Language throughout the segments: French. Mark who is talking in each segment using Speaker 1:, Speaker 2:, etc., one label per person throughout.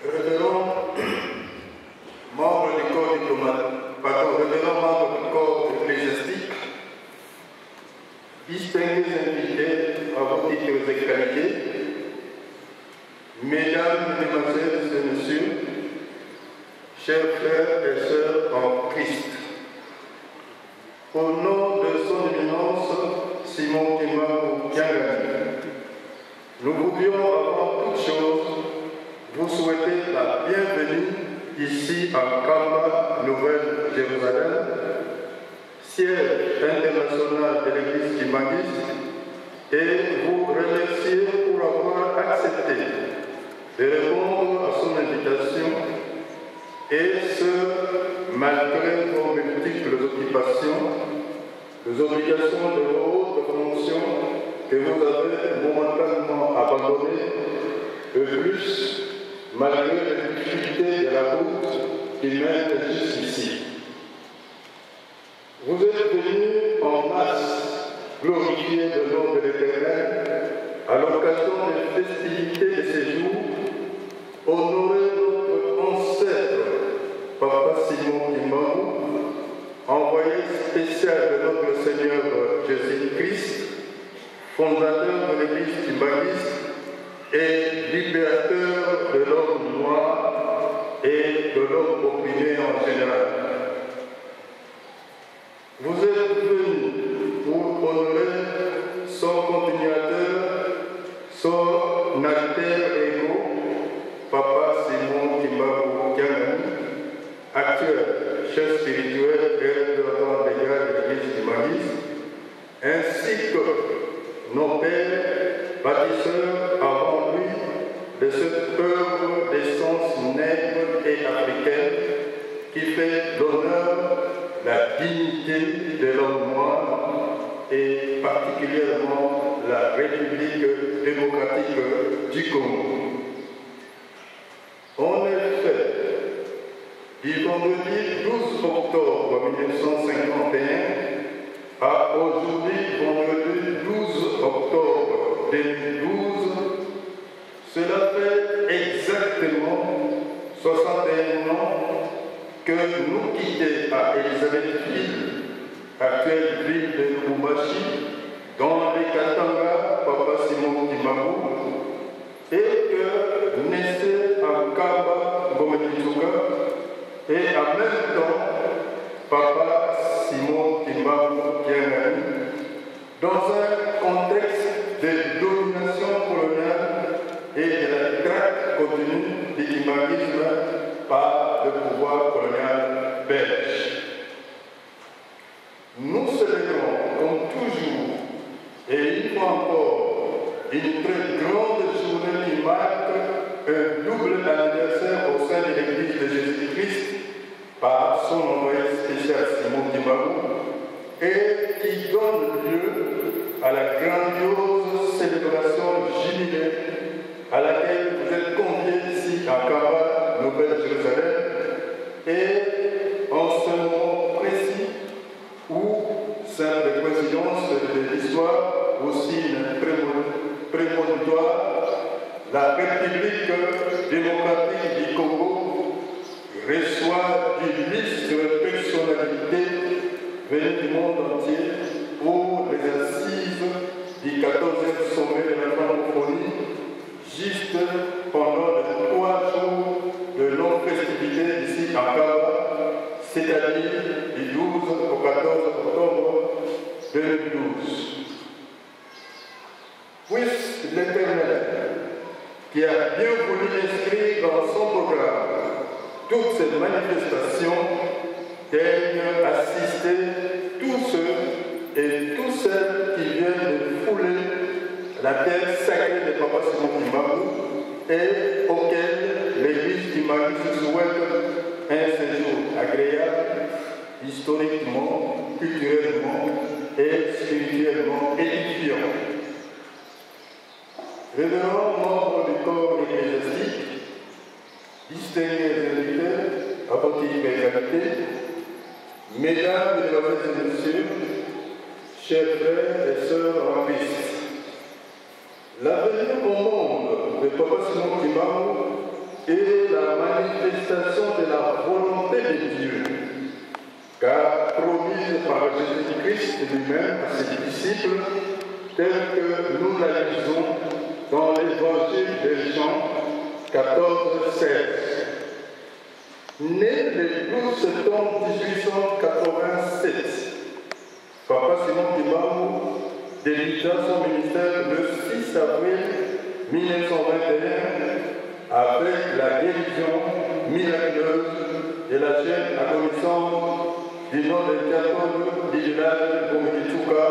Speaker 1: Révérend membre du corps diplomatique, révérend membre du corps ecclésiastique, distingués invités à vos titres et qualités, mesdames, mesdemoiselles et messieurs, chers frères et sœurs en Christ, au nom de son éminence Simon Kimao Kiangani, nous voudrions avant toute chose vous souhaiter la bienvenue ici à Kamba, Nouvelle-Jérusalem, siège international de l'Église kimbanguiste, et vous remercier pour avoir accepté de répondre à son invitation, et ce, malgré vos multiples occupations, les obligations de vos hautes fonctions que vous avez momentanément abandonnées, de plus, malgré les difficultés de la route qui mène jusqu'ici. Vous êtes venus en masse glorifier le nom de l'Éternel à l'occasion des festivités de ces jours, honorer notre ancêtre, Papa Simon Kimao, envoyé spécial de notre Seigneur Jésus-Christ, fondateur de l'Église kimbanguiste et libérateur de l'homme noir et de l'homme opprimé en général. Vous êtes venus pour honorer son continuateur, son alter ego, Papa Simon Kimao Kiangani, actuel chef spirituel et directeur légal de l'Église kimbanguiste, ainsi que nos pères, bâtisseurs avant lui de cette œuvre d'essence nègre et africaine qui fait l'honneur, la dignité de l'homme noir et particulièrement la République démocratique du Congo. En effet, du vendredi 12 octobre 1951 à aujourd'hui, vendredi 12 octobre 2012, cela fait exactement 61 ans que nous quittions à Elisabethville, actuelle ville de Lubumbashi, dans les Katanga, Papa Simon Kimao, et que naissait à Kamba, Gometitsuka, et en même temps, Papa Simon Kimao Kiangani, dans un contexte de domination coloniale et de la traque continue du kimbanguisme par le pouvoir colonial belge. Nous célébrons, comme toujours, et une fois encore, une très grande journée qui marque un double anniversaire au sein de l'Église de Jésus-Christ par son envoyé spécial Simon Kimao, et qui donne lieu à la grandiose célébration jubilée à laquelle vous êtes conviés ici à Kamba, Nouvelle-Jérusalem, et en ce moment précis où, simple coïncidence de l'histoire, aussi une prémonitoire, la République démocratique du Congo reçoit d'illustres personnalités venues du monde entier pour les assises du 14e sommet de la francophonie, juste pendant les 3 jours de longue festivité ici à Kamba, c'est-à-dire du 12 au 14 octobre 2012. Puisse l'Éternel, qui a bien voulu inscrire dans son programme toutes ces manifestations, daigne assister tous ceux et toutes celles qui viennent de fouler la terre sacrée de Papa Simon Kimao et auxquels l'Église kimbanguiste souhaite un séjour agréable, historiquement, culturellement et spirituellement édifiant. Révérend membre du corps ecclésiastique, distingués invités à votre qualité, mesdames, mesdemoiselles et messieurs, chers frères et sœurs en Christ, l'avenir au monde de Papa Simon Kimao est la manifestation de la volonté de Dieu, car promise par Jésus-Christ lui-même à ses disciples, tel que nous la lisons dans l'évangile de Jean 14, 16. Né le 12 septembre 1887, Papa Simon Kimbangu débuta son ministère le 6 avril 1921 avec la guérison miraculeuse de la jeune adolescente du nom de Diakon du village de Bomituka,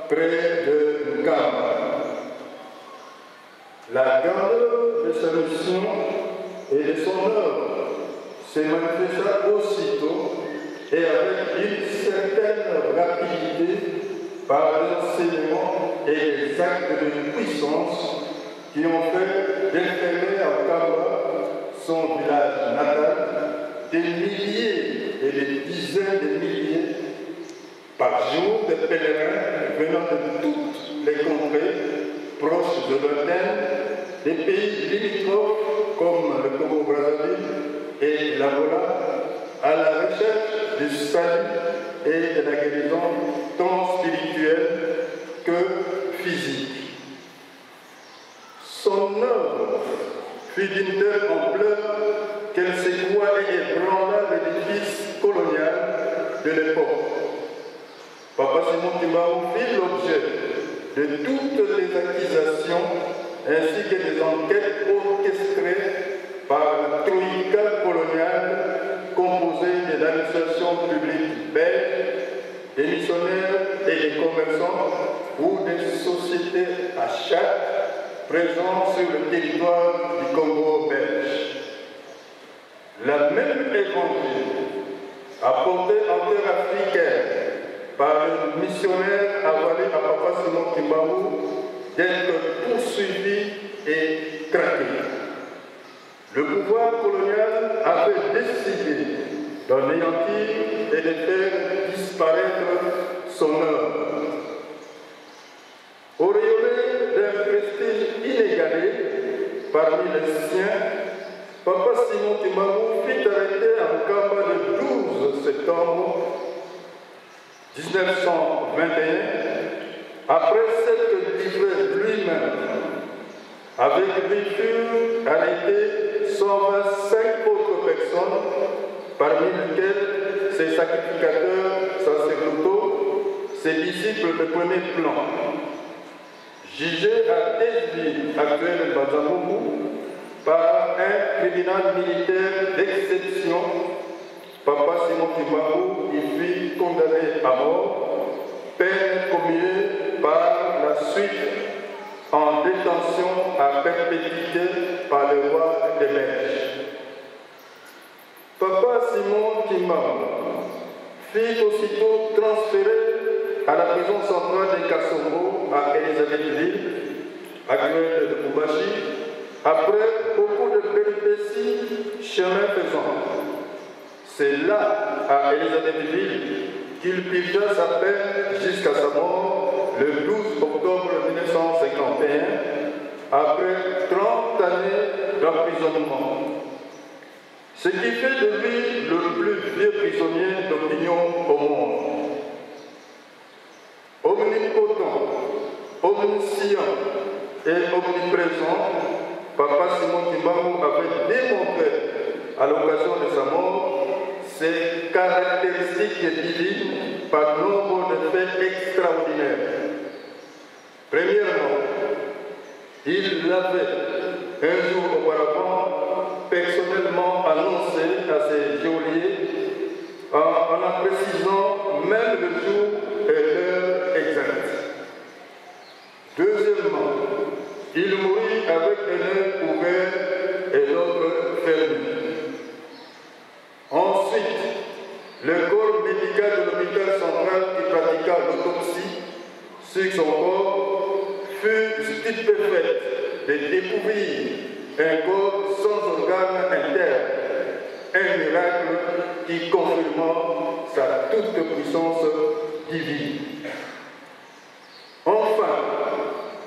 Speaker 1: près de Nkamba. La grandeur de sa mission et de son œuvre se manifesta aussitôt et avec une certaine rapidité par l'enseignement et les actes de puissance qui ont fait déferler à Nkamba, son village natal, des milliers et des dizaines de milliers par jour de pèlerins venant de toutes les contrées proches de l'Oden, des pays limitrophes comme le Congo-Brazzaville et l'Angola, à la recherche du salut et de la guérison tant spirituelle que physique. Son œuvre fut d'une telle ampleur qu'elle secoua et ébranla l'édifice colonial de l'époque. Papa Simon Kimbangu fit l'objet de toutes les accusations ainsi que des enquêtes orchestrées par la troïka coloniale composée de l'administration publique belge, des missionnaires et des commerçants ou des sociétés achats présentes sur le territoire du Congo belge. La même évangile apportée en terre africaine par le missionnaire avalé à Papa Simon Kimbangu d'être poursuivi et traqué. Le pouvoir colonial avait décidé d'anéantir et de faire disparaître son œuvre. Auréolé d'un prestige inégalé parmi les siens, Papa Simon Kimbangu fut arrêté à Nkamba le 12 septembre 1921, après s'être livré lui-même. Avec lui furent arrêtés 125 autres personnes, parmi lesquelles ses sacrificateurs sacerdotaux, ses disciples de premier plan. Jugé à Tesville, actuel Bazamboubou, par un tribunal militaire d'exception, Papa Simon Kimbangu y fut condamné à mort, peine commuée par la suite en détention à perpétuité par le roi des Belges. Papa Simon Kimbangu fut aussitôt transféré à la prison centrale de Kassongo à Elisabethville, actuelle de Lubumbashi, après beaucoup de péripéties chemin faisant. C'est là, à Elisabethville, qu'il purgea sa peine jusqu'à sa mort le 12 octobre 1951, après 30 années d'emprisonnement. Ce qui fait de lui le plus vieux prisonnier d'opinion au monde. Omnipotent, omniscient et omniprésent, Papa Simon Kimbangu avait démontré à l'occasion de sa mort ses caractéristiques divines par nombre de faits extraordinaires. Premièrement, il l'avait un jour auparavant personnellement annoncé à ses geôliers en précisant même le jour et l'heure exacte. Deuxièmement, il mourut avec un œil ouvert et l'autre fermé. Ensuite, le corps médical de l'hôpital central qui pratiqua l'autopsie sur son corps fut stupéfait de découvrir un corps sans organe interne, un miracle qui confirma sa toute-puissance divine. Enfin,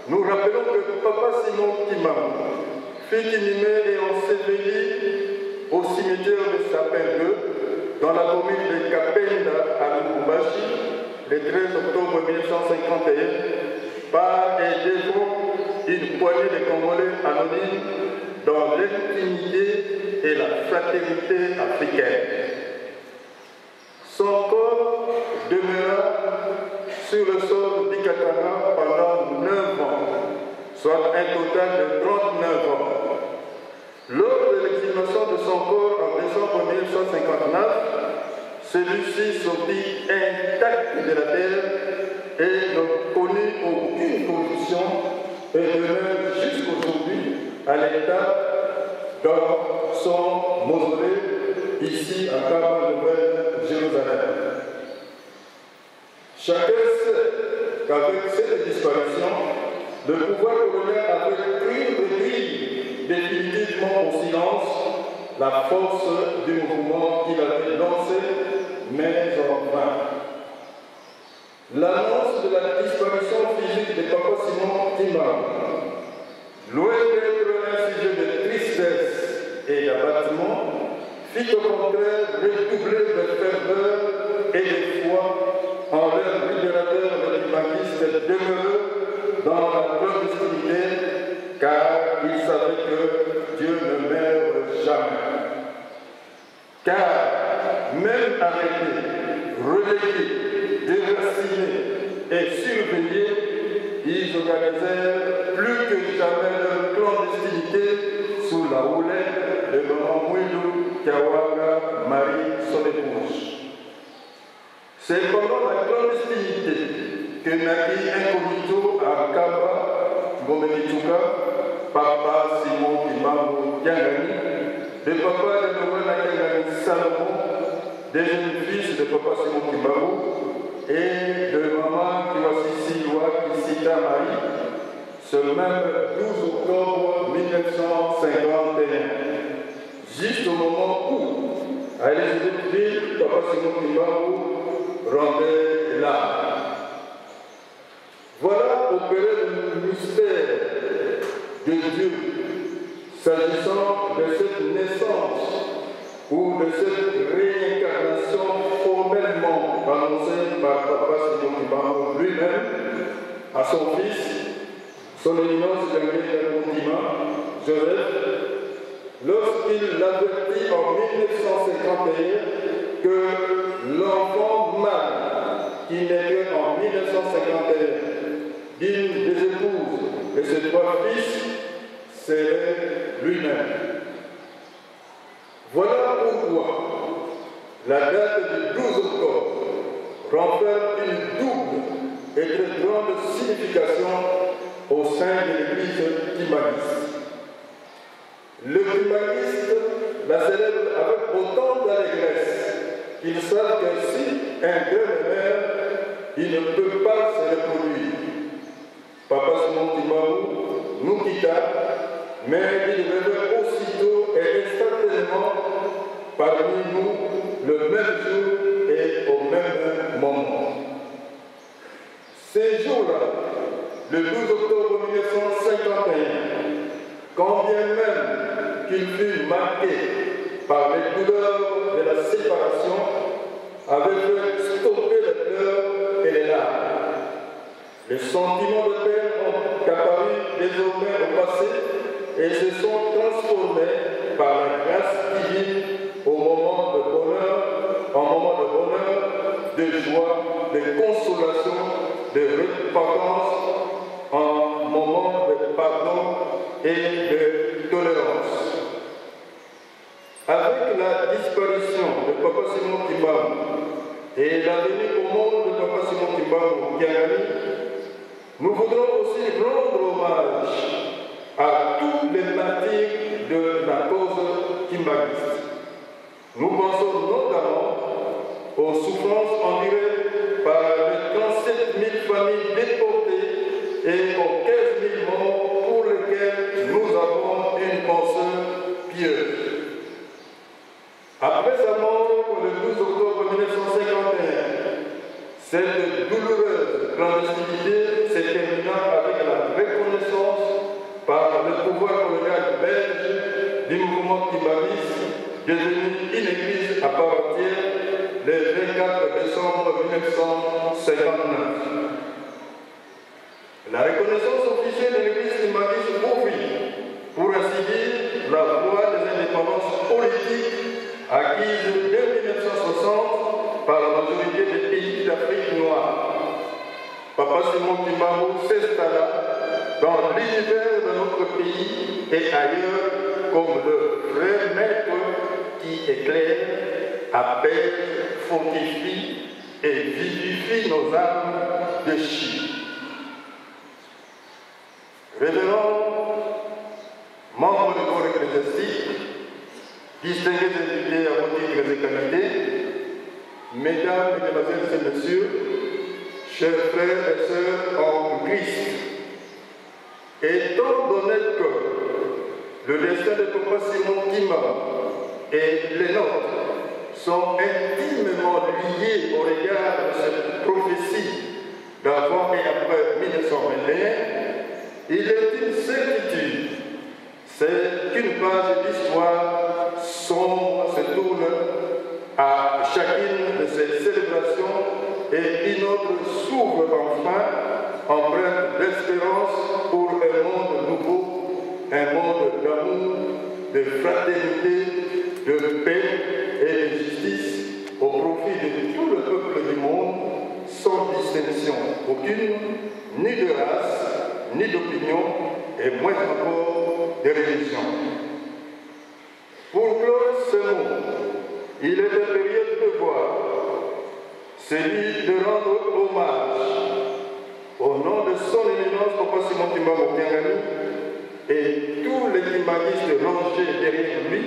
Speaker 1: nous rappelons que Papa Simon Kimbangu fut inhumé et enseveli au cimetière de Sapin 2, dans la commune de Kapenda à Lubumbashi, le 13 octobre 1951, par et devant une poignée de Congolais anonymes dans l'intimité et la fraternité africaine. Son corps demeura sur le sol d'Ikatana pendant 9 ans, soit un total de 39 ans. Lors de l'exhumation de son corps en décembre 1959, celui-ci sortit intact de la terre et ne connut aucune corruption et demeure jusqu'aujourd'hui à l'état dans son mausolée ici à Kaba Nouvelle-Jérusalem. Chacun sait qu'avec cette disparition, le pouvoir colonial avait réduit définitivement au silence la force du mouvement qu'il avait lancé, mais en vain. L'annonce de la disparition physique de Papa Simon Kimbangu, loin d'être un sujet de tristesse et d'abattement, fit au contraire redoubler de ferveur et de foi en leur libérateur de l'humaniste demeureux dans la clandestinité, car il savait que Dieu ne meurt jamais. Car même arrêtés, relégués, déracinés et surveillés, ils organisèrent plus que jamais leur clandestinité sous la houlette de Maman Mouilou Kiawanga, Marie, son épouse. C'est pendant la clandestinité que naquit incognito à Kaba, Ngomedituka, Papa Simon Kimbangu Yangani, de Papa de Noël Yangani Salomon, des jeunes fils de Papa Simon Kimbangu et de Maman Kiwasisi Loa Kisita Marie, ce même 12 octobre 1951, juste au moment où, à Elisabethville, Papa Simon Kimbangu rendait l'âme. Voilà opéré le mystère de Dieu s'agissant de cette naissance ou de cette réincarnation formellement annoncée par Papa Simon Kimbangu lui-même à son fils, son éminence Joseph, lorsqu'il l'avertit en 1951 que l'enfant mâle qui naîtrait en 1951 d'une des épouses de ses 3 fils serait lui-même. Voilà pourquoi la date du 12 octobre renferme une double et très grande signification au sein de l'Église kimbanguiste. Le kimbanguiste la célèbre avec autant d'allégresse qu'ils savent que si un Dieu est mère, il ne peut pas se reproduire. Papa Simon Kimbangu nous quitta, mais il revint aussitôt et instantanément parmi nous le même jour et au même moment. Ces jours-là, le 12 octobre 1951, quand bien même qu'il fut marqué par les douleurs de la séparation, avait fait stopper les pleurs et les larmes. Les sentiments de peine ont apparu désormais au passé et se sont transformés par la grâce divine en moment de bonheur, de joie, de consolation, de repentance, en moment de pardon et de tolérance. Avec la disparition de Papa Simon Kimbangu et la venue au monde de Papa Simon Kimbangu Kiangani, nous voudrons aussi rendre hommage à tous les martyrs de la cause kimbanguiste. Nous pensons notamment aux souffrances endurées par les 37 000 familles déportées et aux 15 000 morts pour lesquels nous avons une pensée pieuse. Après sa mort, le 12 octobre 1951, cette douloureuse clandestinité s'est terminée avec la reconnaissance par le pouvoir colonial locale belge du mouvement Kimbaris, devenue une église à part entière le 24 décembre 1959. La reconnaissance officielle de l'église Kimbaris ouvrit, pour ainsi dire, la voie des indépendances politiques acquises dès 1960 par la majorité des pays d'Afrique noire. Papa Simon Kimbangu s'installa dans l'univers de notre pays et ailleurs comme le vrai maître qui éclaire, apaise, fortifie et vivifie nos âmes de chi. Révérends, membres du corps ecclésiastique, distingués invités à vos titres et qualités, mesdames, mesdemoiselles et messieurs, chers frères et sœurs en Christ, étant donné que le destin de Papa Simon Kimbangu et les nôtres sont intimement liés au regard de cette prophétie d'avant et après 1921, il est une certitude, c'est qu'une page d'histoire sombre se tourne à chacune de ces célébrations et une autre s'ouvre enfin, empreinte d'espérance pour un monde nouveau, un monde d'amour, de fraternité, de paix et de justice au profit de tout le peuple du monde, sans distinction aucune, ni de race, ni d'opinion, et moins encore de religion. Pour clore ce mot, il est impérieux de voir celui de rendre hommage au nom de son éminence Papa Simon Kimbangu Kiangani et tous les kimbanguistes rangés derrière lui,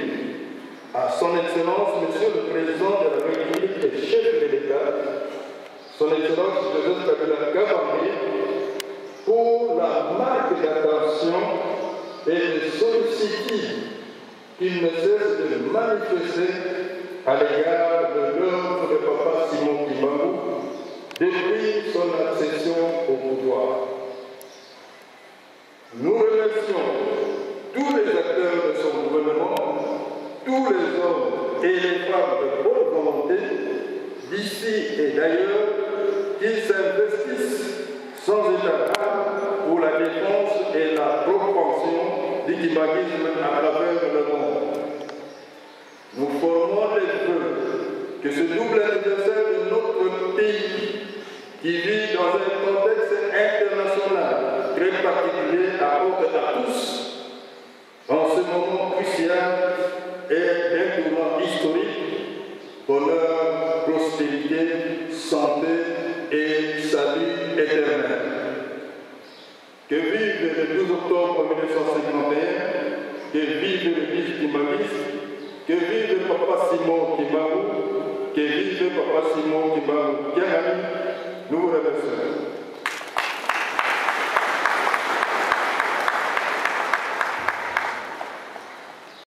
Speaker 1: à son Excellence, Monsieur le Président de la République et chef de l'État, son Excellence Joseph Kabila Kabange, pour la marque d'attention et de sollicitude qu'il ne cesse de manifester à l'égard de l'œuvre de Papa Simon Kimbangu depuis son accession au pouvoir. Nous remercions tous les acteurs de son gouvernement, tous les hommes et les femmes de bonne volonté, d'ici et d'ailleurs, qui s'investissent sans état d'âme pour la défense et la propension du kimbanguisme à travers le monde. Nous formons les vœux que ce double anniversaire de notre pays, qui vit dans un contexte international très particulier, apporte à tous, en ce moment crucial et d'un tournant historique, bonheur, prospérité, santé et salut éternel. Que vive le 12 octobre 1951, que vive l'église kimbanguiste, que vive Papa Simon Kimbangu, que vive Papa Simon Kimbangu Kiangani, nous vous remercions.